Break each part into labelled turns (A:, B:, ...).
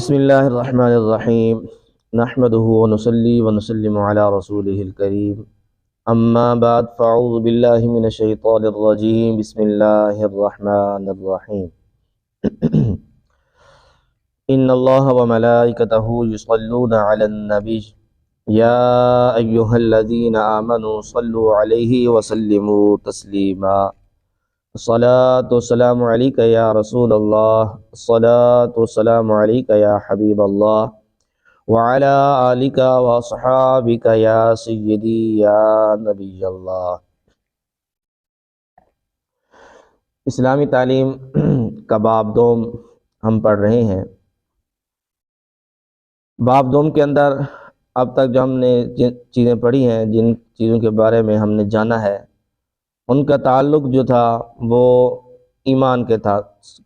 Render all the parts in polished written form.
A: بسم اللہ الرحمن الرحیم نحمده ونصلی ونسلم علی رسولہ الکریم اما بعد فاعوذ باللہ من الشیطان الرجیم بسم اللہ الرحمن الرحیم ان اللہ وملائکتہ یصلون علی النبی یا ایہا الذین آمنوا صلوا علیہ وسلموا تسلیما الصلاة والسلام علیک یا رسول اللہ الصلاة والسلام علیک یا حبیب اللہ وعلی آلک واصحابک یا سیدی یا نبی اللہ۔ اسلامی تعلیم کا باب دوم ہم پڑھ رہے ہیں۔ باب دوم کے اندر اب تک جو ہم نے جن چیزیں پڑھی ہیں، جن چیزوں کے بارے میں ہم نے جانا ہے، ان کا تعلق جو تھا وہ ایمان کے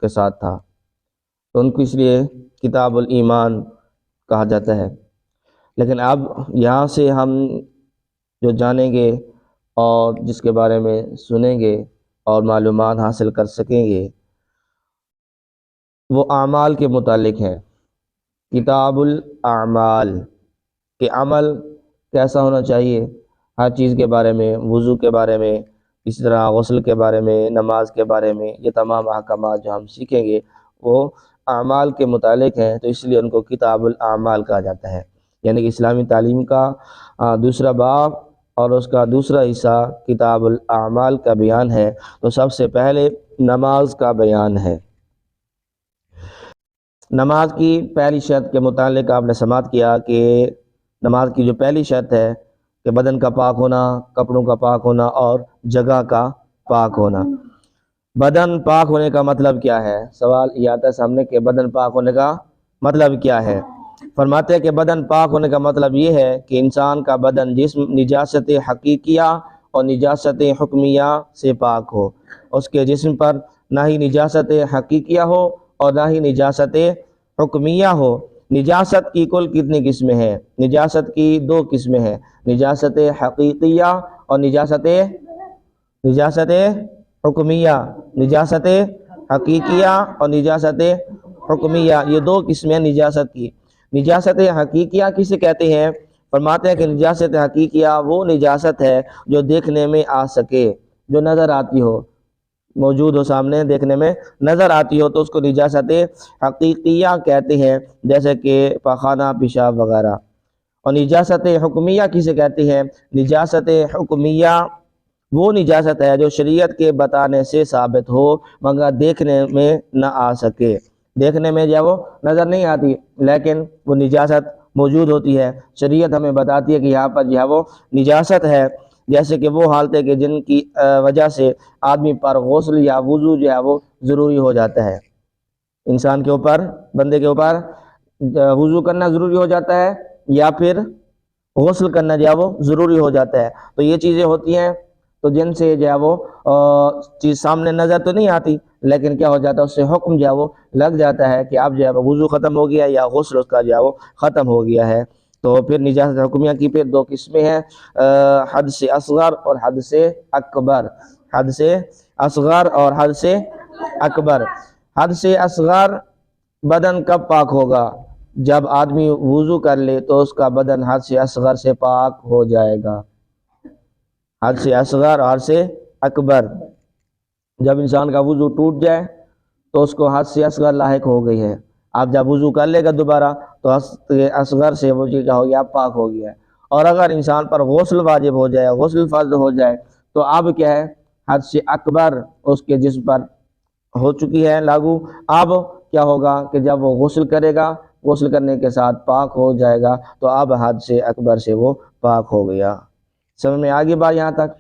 A: ساتھ تھا، تو ان کو اس لیے کتاب الایمان کہا جاتا ہے۔ لیکن اب یہاں سے ہم جو جانیں گے اور جس کے بارے میں سنیں گے اور معلومات حاصل کر سکیں گے وہ اعمال کے متعلق ہے۔ کتاب الاعمال کہ عمل کیسا ہونا چاہیے، ہر چیز کے بارے میں، وضو کے بارے میں، اسی طرح غسل کے بارے میں، نماز کے بارے میں، یہ تمام احکامات جو ہم سیکھیں گے وہ اعمال کے متعلق ہیں، تو اس لیے ان کو کتاب الاعمال کہا جاتا ہے۔ یعنی کہ اسلامی تعلیم کا دوسرا باب اور اس کا دوسرا حصہ کتاب الاعمال کا بیان ہے۔ تو سب سے پہلے نماز کا بیان ہے۔ نماز کی پہلی شرط کے متعلق آپ نے سماعت کیا کہ نماز کی جو پہلی شرط ہے کہ بدن کا پاک ہونا، کپڑوں کا پاک ہونا اور جگہ کا پاک ہونا۔ بدن پاک ہونے کا مطلب کیا ہے؟ سوال یہ آتا ہے سامنے کہ بدن پاک ہونے کا مطلب کیا ہے؟ فرماتے ہیں کہ بدن پاک ہونے کا مطلب یہ ہے کہ انسان کا بدن جسم نجاست حقیقیہ اور نجاست حکمیہ سے پاک ہو۔ اس کے جسم پر نہ ہی نجاست حقیقیہ ہو اور نہ ہی نجاست حکمیہ ہو۔ نجاست کی کل کتنی قسمیں ہیں؟ نجاست کی دو قسمیں ہیں، نجاست حقیقیہ اور نجاست حکمیہ۔ نجاست حقیقیہ اور نجاست حکمیہ، یہ دو قسمیں نجاست کی۔ نجاست حقیقیہ کسے کہتے ہیں؟ فرماتے ہیں کہ نجاست حقیقیہ وہ نجاست ہے جو دیکھنے میں آ سکے، جو نظر آتی ہو، موجود ہو سامنے، دیکھنے میں نظر آتی ہو، تو اس کو نجاست حقیقیہ کہتے ہیں، جیسے کہ پاخانہ، پیشاب وغیرہ۔ اور نجاست حکمیہ کسے کہتے ہیں؟ نجاست حکمیہ وہ نجاست ہے جو شریعت کے بتانے سے ثابت ہو مگر دیکھنے میں نہ آ سکے۔ دیکھنے میں جو وہ نظر نہیں آتی لیکن وہ نجاست موجود ہوتی ہے، شریعت ہمیں بتاتی ہے کہ یہاں پر جو ہے وہ نجاست ہے، جیسے کہ وہ حالتیں کہ جن کی وجہ سے آدمی پر غسل یا وضو جو ہے وہ ضروری ہو جاتا ہے۔ انسان کے اوپر، بندے کے اوپر وضو کرنا ضروری ہو جاتا ہے یا پھر غسل کرنا جو ہے وہ ضروری ہو جاتا ہے۔ تو یہ چیزیں ہوتی ہیں تو جن سے جو ہے وہ چیز سامنے نظر تو نہیں آتی لیکن کیا ہو جاتا ہے، اس سے حکم جو ہے وہ لگ جاتا ہے کہ اب جو ہے وہ وضو ختم ہو گیا یا غسل اس کا جو ہے وہ ختم ہو گیا ہے۔ تو پھر نجاست حکمیہ کی پھر دو قسمیں ہیں، حد سے اصغر اور حد سے اکبر۔ حد سے اصغر اور حد سے اکبر۔ حد سے اصغر بدن کب پاک ہوگا؟ جب آدمی وضو کر لے تو اس کا بدن حد سے اصغر سے پاک ہو جائے گا۔ حد سے اصغر اور حد سے اکبر، جب انسان کا وضو ٹوٹ جائے تو اس کو حد سے اصغر لاحق ہو گئی ہے۔ آپ جب وضو کر لے گا دوبارہ تو حد سے اصغر سے وہ کیا ہو گیا؟ پاک ہو گیا ہے۔ اور اگر انسان پر غسل واجب ہو جائے، غسل فرض ہو جائے تو اب کیا ہے؟ حد سے اکبر اس کے جسم پر ہو چکی ہے لاگو۔ اب کیا ہوگا کہ جب وہ غسل کرے گا، غسل کرنے کے ساتھ پاک ہو جائے گا، تو اب حد سے اکبر سے وہ پاک ہو گیا۔ سمجھ میں آگے بات یہاں تک؟